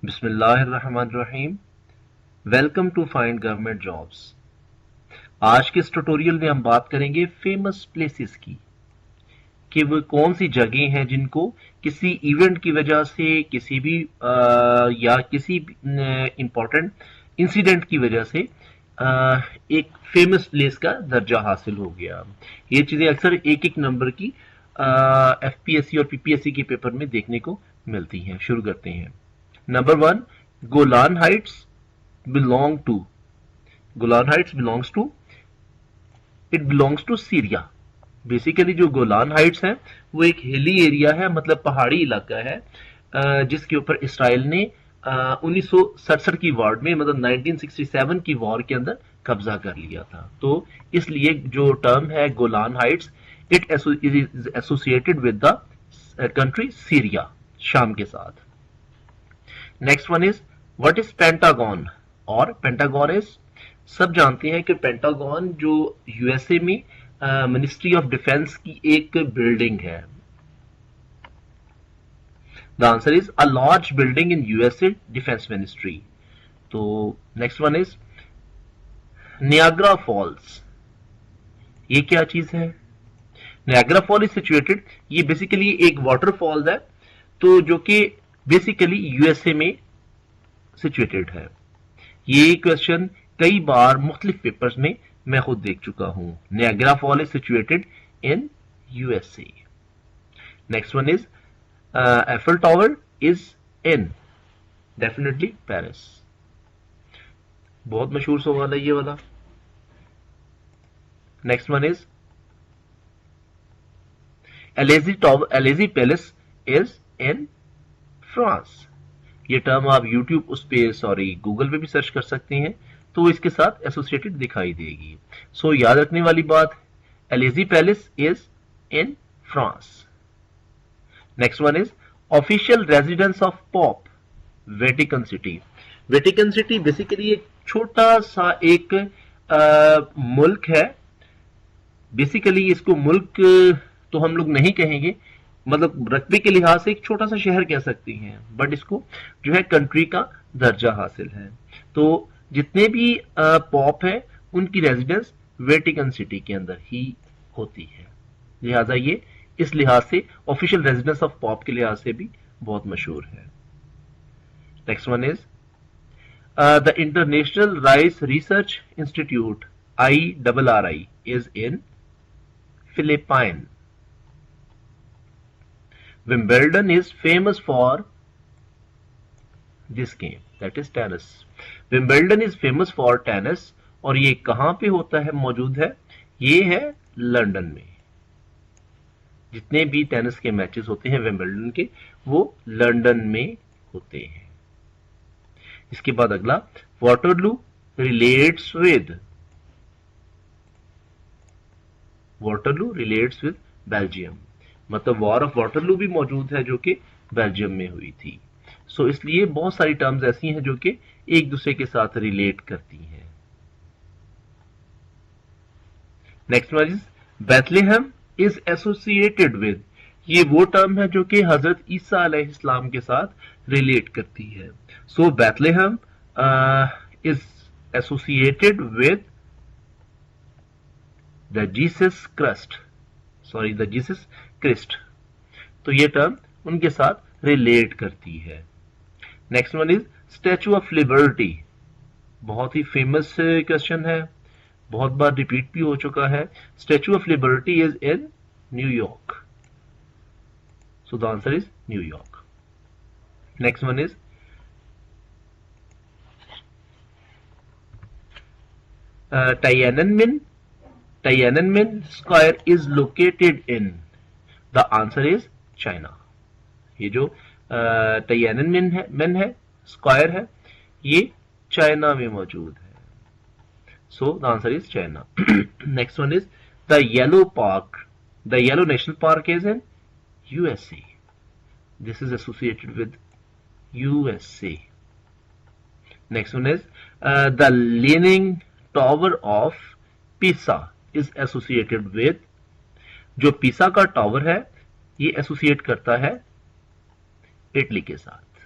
बिस्मिल्लाहिर्रहमानिर्रहीम। Welcome to find government jobs. आज के इस ट्यूटोरियल में हम बात करेंगे फेमस प्लेसेस की, कि वो कौन सी जगह हैं जिनको किसी इवेंट की वजह से, किसी भी या किसी इंपॉर्टेंट इंसिडेंट की वजह से एक फेमस प्लेस का दर्जा हासिल हो गया। ये चीजें अक्सर एक एक नंबर की एफपीएससी और पीपीएससी के पेपर में देखने को मिलती हैं। शुरू करते हैं। Number one, Golan Heights belong to Golan Heights belongs to Syria. Basically जो गोलान हाइट्स है वो एक हिली एरिया है, मतलब पहाड़ी इलाका है, जिसके ऊपर इसराइल ने 1967 की वॉर में, मतलब 1967 की वॉर के अंदर कब्जा कर लिया था। तो इसलिए जो टर्म है Golan Heights, it is associated with the country Syria, शाम के साथ। Next one is what is pentagon, और पेंटागन इज, सब जानते हैं कि पेंटागन जो यूएसए में मिनिस्ट्री ऑफ डिफेंस की एक बिल्डिंग है। The answer is a large building in USA defence ministry. तो next one is Niagara Falls. ये क्या चीज है? नियाग्रा फॉल इज सिचुएटेड, ये बेसिकली एक वाटरफॉल है, तो जो कि बेसिकली यूएसए में सिचुएटेड है। ये क्वेश्चन कई बार मुख्तलिफ पेपर्स में मैं खुद देख चुका हूं। Niagara fall is situated in USA. Next one is apple tower is in, definitely Paris. बहुत मशहूर सवाल है ये वाला। Next one is elegy palace is in France. ये टर्म आप यूट्यूब गूगल पे भी सर्च कर सकते हैं, तो इसके साथ एसोसिएटेड दिखाई देगी। सो याद रखने वाली बात, elegy palace is in France. Next one is official residence of pop, Vatican city. Vatican city basically एक छोटा सा एक मुल्क है। बेसिकली इसको मुल्क तो हम लोग नहीं कहेंगे, मतलब रकबे के लिहाज से एक छोटा सा शहर कह सकते हैं, बट इसको जो है कंट्री का दर्जा हासिल है। तो जितने भी पॉप है उनकी रेजिडेंस वेटिकन सिटी के अंदर ही होती है, लिहाजा ये इस लिहाज से ऑफिशियल रेजिडेंस ऑफ पॉप के लिहाज से भी बहुत मशहूर है। Next one is the international rice research institute, IRRI, is in Philippines. Wimbledon is famous for this game, that is tennis. Wimbledon is famous for tennis, और ये कहां पे होता है, मौजूद है? ये है लंदन में। जितने भी टेनिस के मैचेस होते हैं विंबलडन के, वो लंदन में होते हैं। इसके बाद अगला, वाटरलू रिलेट्स विद बेल्जियम, मतलब वॉर ऑफ वाटरलू भी मौजूद है जो कि बेल्जियम में हुई थी। सो इसलिए बहुत सारी टर्म्स ऐसी हैं जो कि एक दूसरे के साथ रिलेट करती हैं। Next one is Bethlehem is associated with, ये वो टर्म है जो कि हजरत ईसा अलैहिस्सलाम के साथ रिलेट करती है। So Bethlehem is associated with the Jesus Christ, तो ये टर्म उनके साथ रिलेट करती है। Next one is statue of liberty, बहुत ही फेमस क्वेश्चन है, बहुत बार रिपीट भी हो चुका है। Statue of liberty is in New York, so the answer is New York. Next one is Tiananmen Square is located in, the answer is China. ये जो Tiananmen है, स्क्वायर है, ये चाइना में मौजूद है। So the answer is China. Next one is the yellow national park is in USA. This is associated with USA. Next one is the Leaning Tower of Pisa is associated with, जो पिसा का tower है ये associate करता है Italy के साथ।